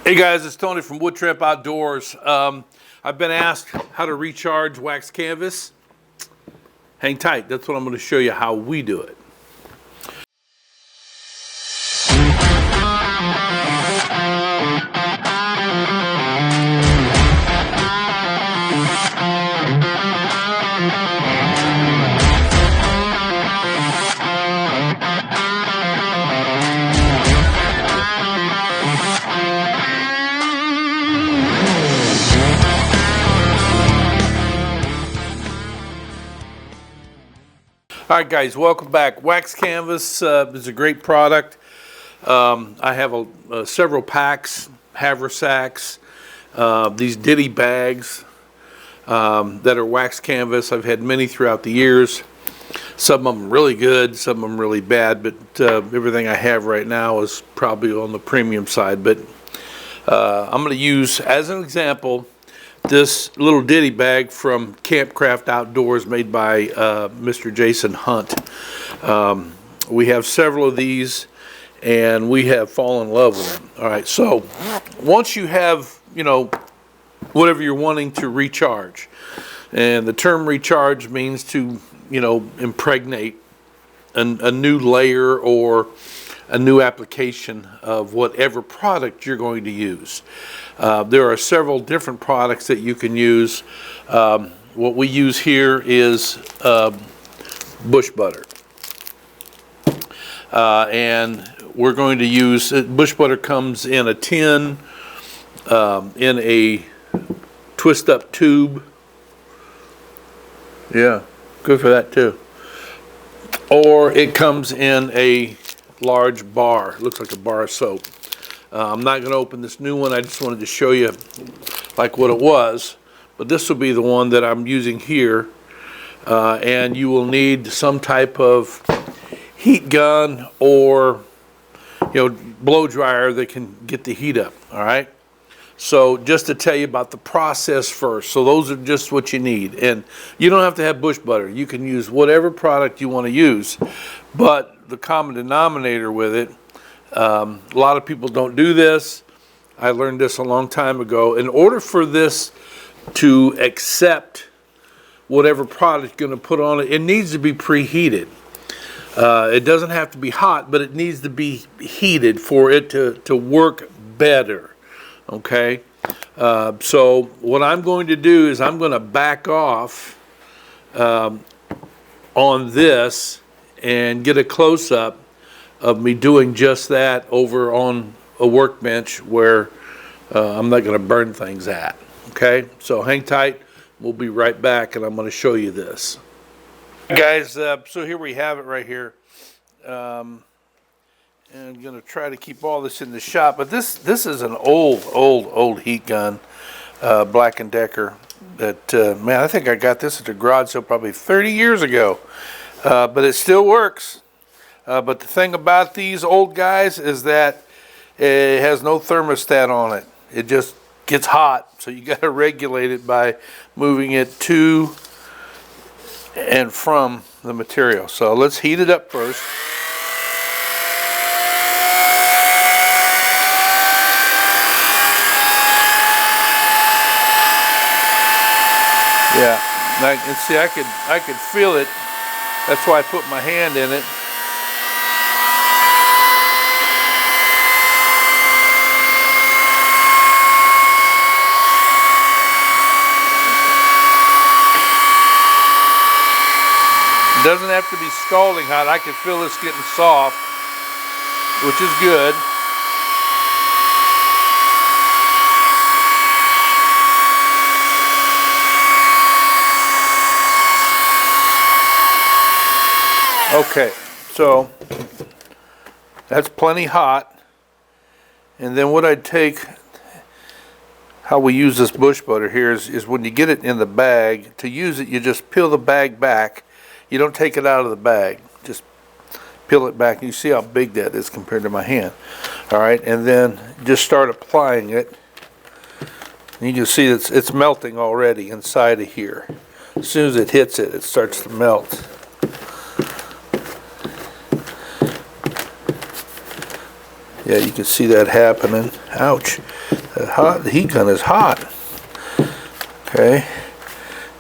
Hey guys, it's Tony from Wood Tramp Outdoors. I've been asked how to recharge wax canvas. Hang tight, that's what I'm going to show you how we do it. All right guys, welcome back. Wax canvas is a great product. I have several packs, haversacks, these ditty bags that are wax canvas. I've had many throughout the years. Some of them really good, some of them really bad, but everything I have right now is probably on the premium side. But I'm going to use, as an example, this little ditty bag from Campcraft Outdoors made by Mr. Jason Hunt. We have several of these and we have fallen in love with them. All right, so once you have, whatever you're wanting to recharge, and the term recharge means to, impregnate a new layer or a new application of whatever product you're going to use. There are several different products that you can use. What we use here is bush butter. And we're going to use, bush butter comes in a tin, in a twist up tube. Yeah, good for that too. Or it comes in a large bar. It looks like a bar of soap. I'm not going to open this new one. I just wanted to show you like what it was. But this will be the one that I'm using here. And you will need some type of heat gun or blow dryer that can get the heat up. All right. So just to tell you about the process first. So those are just what you need. And you don't have to have bush butter. You can use whatever product you want to use. But the common denominator with it, a lot of people don't do this. I learned this a long time ago. In order for this to accept whatever product you're going to put on it, it needs to be preheated. It doesn't have to be hot, but it needs to be heated for it to work better. Okay, so what I'm going to do is I'm going to back off on this and get a close-up of me doing just that over on a workbench where I'm not going to burn things at. Okay, so hang tight. We'll be right back, and I'm going to show you this. Guys, so here we have it right here. And I'm going to try to keep all this in the shop. But this is an old heat gun, Black & Decker. That, man, I think I got this at the garage sale probably 30 years ago. But it still works. But the thing about these old guys is that it has no thermostat on it. It just gets hot. So you got to regulate it by moving it to and from the material. So let's heat it up first. Yeah, and see, I could feel it. That's why I put my hand in it. It doesn't have to be scalding hot. I can feel this getting soft, which is good. Okay, so that's plenty hot. And then what I'd take, how we use this bush butter here is when you get it in the bag, to use it, you just peel the bag back. You don't take it out of the bag. Just peel it back. You see how big that is compared to my hand. All right, and then just start applying it. And you can see it's melting already inside of here. As soon as it hits it, it starts to melt. Yeah, you can see that happening. Ouch. The heat gun is hot. Okay.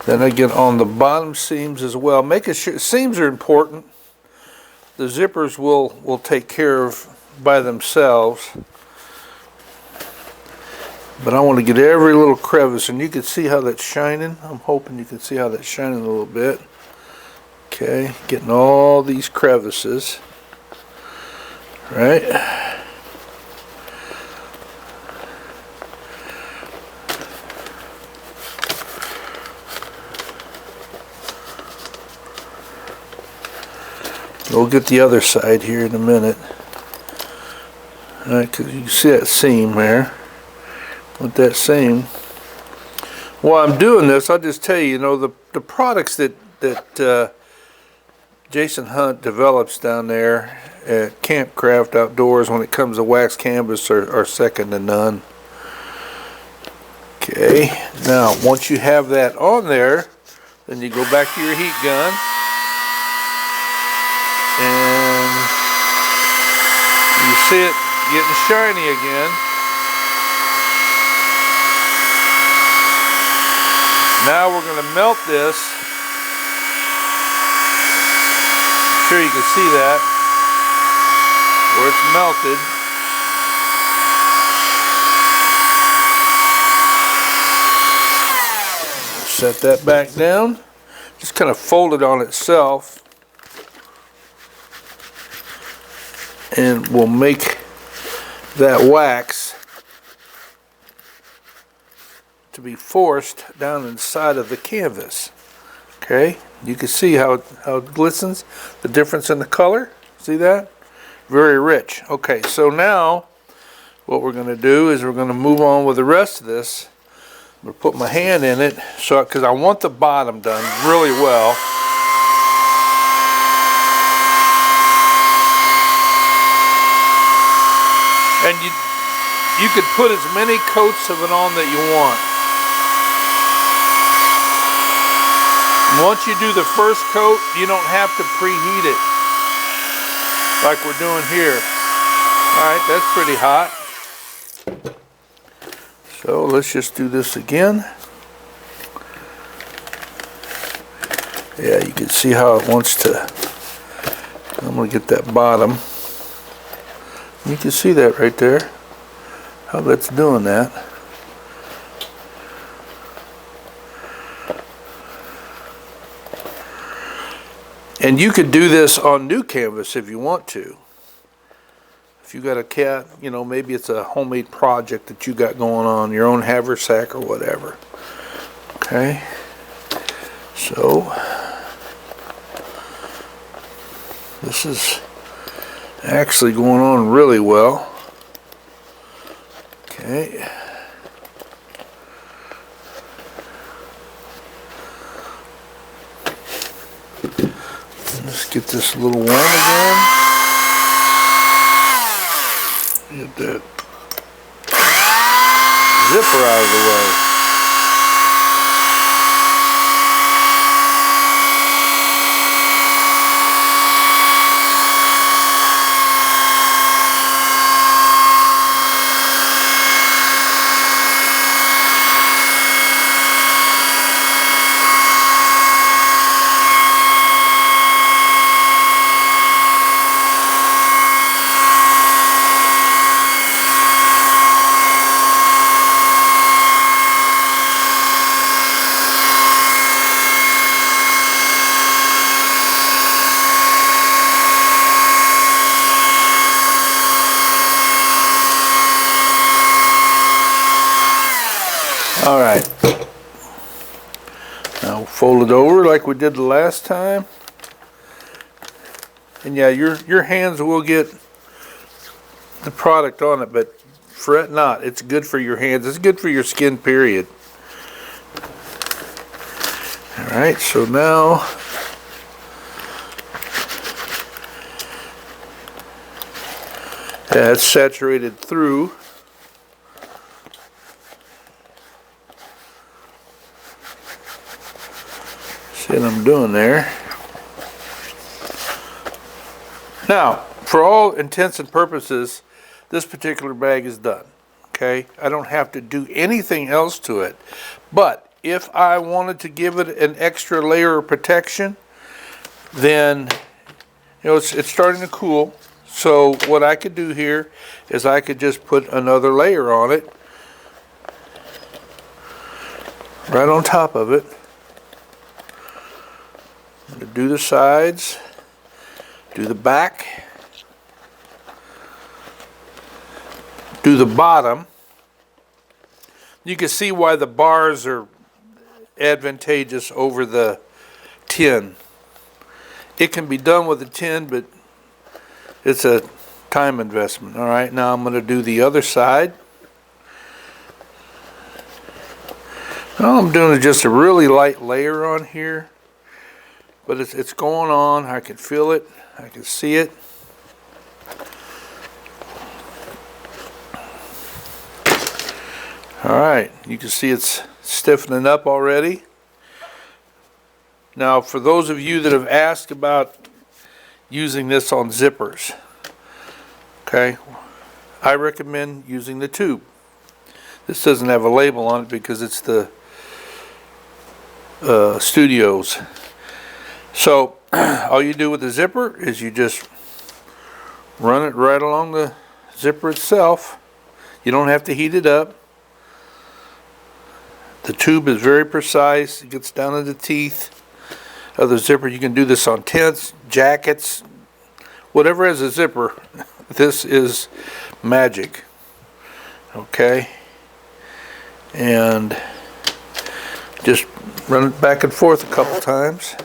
Then I get on the bottom seams as well. Making sure seams are important. The zippers will take care of by themselves. But I want to get every little crevice, and you can see how that's shining. I'm hoping you can see how that's shining a little bit. Okay, getting all these crevices. Right. We'll get the other side here in a minute. Alright, because you can see that seam there. With that seam. While I'm doing this, I'll just tell you, you know, the products that Jason Hunt develops down there at Campcraft Outdoors when it comes to wax canvas are second to none. Okay, now once you have that on there, then you go back to your heat gun. And you see it getting shiny again. Now we're going to melt this. I'm sure you can see that where it's melted. Set that back down. Just kind of fold it on itself. And we'll make that wax to be forced down inside of the canvas. Okay, you can see how it glistens, the difference in the color. See that? Very rich. Okay, so now what we're going to do is we're going to move on with the rest of this. I'm going to put my hand in it because I want the bottom done really well. And you could put as many coats of it on that you want. Once you do the first coat, you don't have to preheat it like we're doing here. Alright, that's pretty hot. So let's just do this again. Yeah, you can see how it wants to. I'm going to get that bottom. You can see that right there, how that's doing that. And you could do this on new canvas if you want to. If you got a cat, you know, maybe it's a homemade project that you got going on, your own haversack or whatever. Okay, so this is actually going on really well. Okay. Let's get this a little warm again. Get that zipper out of the way. All right, now we'll fold it over like we did the last time. And yeah, your hands will get the product on it, but fret not. It's good for your hands. It's good for your skin, period. All right, so now it's saturated through. See what I'm doing there. Now, for all intents and purposes, this particular bag is done. Okay, I don't have to do anything else to it. But if I wanted to give it an extra layer of protection, then it's starting to cool. So what I could do here is I could just put another layer on it, right on top of it. Do the sides, do the back, do the bottom. You can see why the bars are advantageous over the tin. It can be done with a tin, but it's a time investment. All right, now I'm going to do the other side. All I'm doing is just a really light layer on here, but it's going on. I can feel it. I can see it. All right, you can see it's stiffening up already. Now, for those of you that have asked about using this on zippers, okay, I recommend using the tube. This doesn't have a label on it because it's the Studios. So all you do with the zipper is you just run it right along the zipper itself. You don't have to heat it up. The tube is very precise. It gets down to the teeth of the zipper. You can do this on tents, jackets, whatever has a zipper. This is magic. Okay, and just run it back and forth a couple times.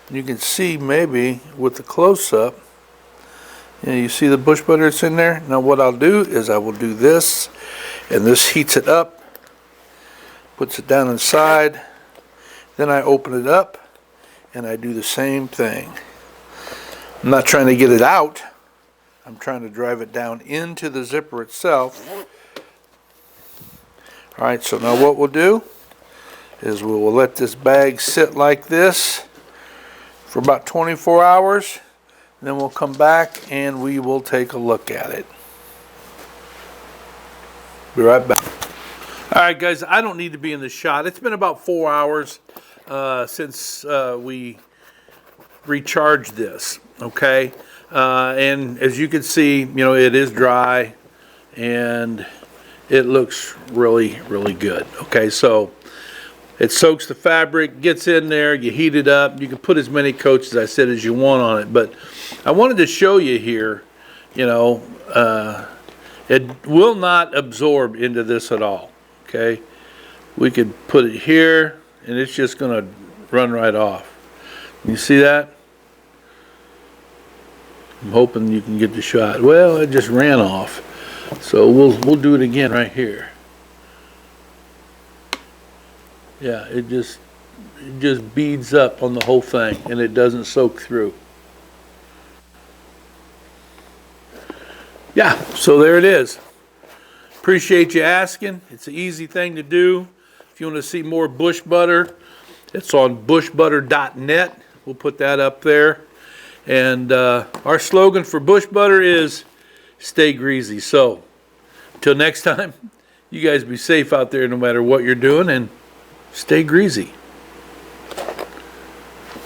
You can see maybe with the close-up, you see the bush butter that's in there. Now what I'll do is I will do this, and this heats it up, puts it down inside. Then I open it up and I do the same thing. I'm not trying to get it out. I'm trying to drive it down into the zipper itself. All right, so now what we'll do is we will let this bag sit like this for about 24 hours. Then we'll come back and we will take a look at it. Be right back. All right, guys, I don't need to be in the shot. It's been about 4 hours since we recharged this, okay? And as you can see, it is dry and it looks really, really good. Okay, so it soaks the fabric, gets in there, you heat it up. You can put as many coats, as I said, as you want on it. But I wanted to show you here, it will not absorb into this at all, okay? We could put it here, and it's just going to run right off. You see that? I'm hoping you can get the shot. Well, it just ran off. So we'll do it again right here. Yeah, it just beads up on the whole thing and it doesn't soak through. Yeah, so there it is. Appreciate you asking. It's an easy thing to do. If you want to see more bush butter, it's on bushbutter.net. We'll put that up there. And our slogan for bush butter is stay greasy. So until next time, you guys be safe out there no matter what you're doing, and stay greasy.